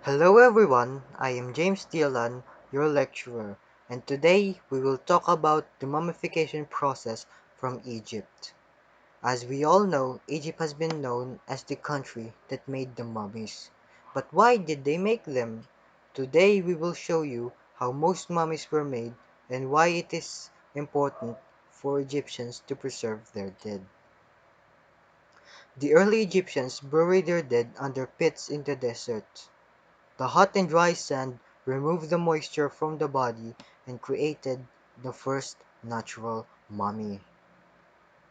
Hello everyone, I am James Dillon, your lecturer, and today we will talk about the mummification process from Egypt. As we all know, Egypt has been known as the country that made the mummies. But why did they make them? Today we will show you how most mummies were made and why it is important for Egyptians to preserve their dead. The early Egyptians buried their dead under pits in the desert. The hot and dry sand removed the moisture from the body and created the first natural mummy.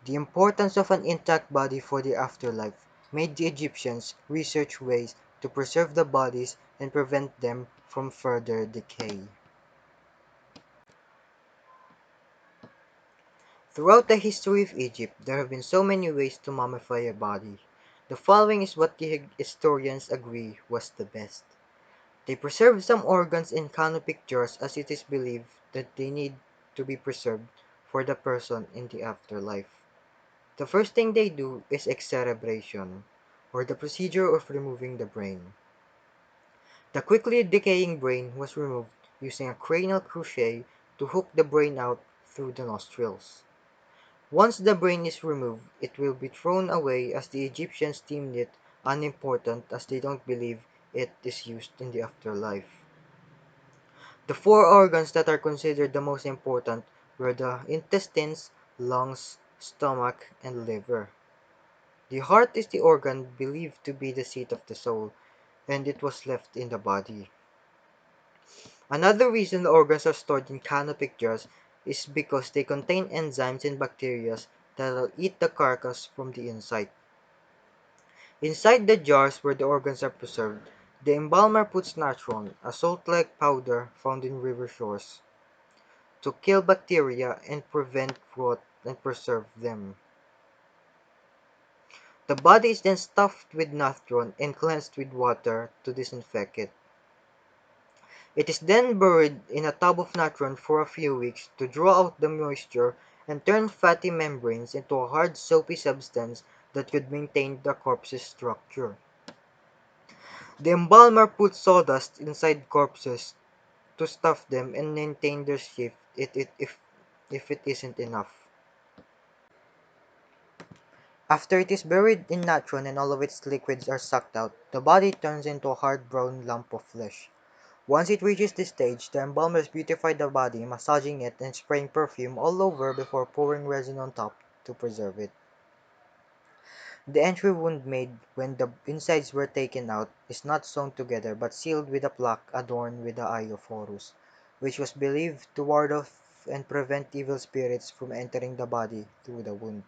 The importance of an intact body for the afterlife made the Egyptians research ways to preserve the bodies and prevent them from further decay. Throughout the history of Egypt, there have been so many ways to mummify a body. The following is what the historians agree was the best. They preserve some organs in canopic jars as it is believed that they need to be preserved for the person in the afterlife. The first thing they do is excerebration, or the procedure of removing the brain. The quickly decaying brain was removed using a cranial crochet to hook the brain out through the nostrils. Once the brain is removed, it will be thrown away as the Egyptians deemed it unimportant as they don't believe it is used in the afterlife. The four organs that are considered the most important were the intestines, lungs, stomach, and liver. The heart is the organ believed to be the seat of the soul, and it was left in the body. Another reason the organs are stored in canopic jars is because they contain enzymes and bacteria that will eat the carcass from the inside. Inside the jars where the organs are preserved, the embalmer puts natron, a salt-like powder found in river shores, to kill bacteria and prevent rot and preserve them. The body is then stuffed with natron and cleansed with water to disinfect it. It is then buried in a tub of natron for a few weeks to draw out the moisture and turn fatty membranes into a hard soapy substance that could maintain the corpse's structure. The embalmer puts sawdust inside corpses to stuff them and maintain their shape if it isn't enough. After it is buried in natron and all of its liquids are sucked out, the body turns into a hard brown lump of flesh. Once it reaches this stage, the embalmers beautify the body, massaging it and spraying perfume all over before pouring resin on top to preserve it. The entry wound made when the insides were taken out is not sewn together but sealed with a plaque adorned with the Eye of Horus, which was believed to ward off and prevent evil spirits from entering the body through the wound.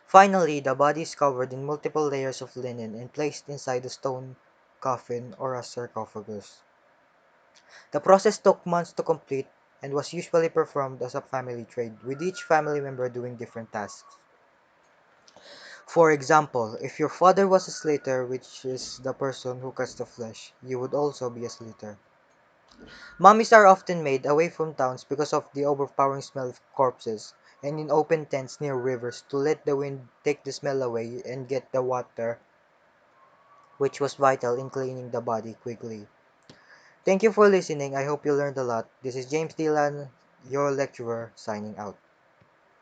Finally, the body is covered in multiple layers of linen and placed inside a stone coffin or a sarcophagus. The process took months to complete and was usually performed as a family trade, with each family member doing different tasks. For example, if your father was a slater, which is the person who cuts the flesh, you would also be a slater. Mummies are often made away from towns because of the overpowering smell of corpses, and in open tents near rivers to let the wind take the smell away and get the water, which was vital in cleaning the body quickly. Thank you for listening. I hope you learned a lot. This is James Dillon, your lecturer, signing out.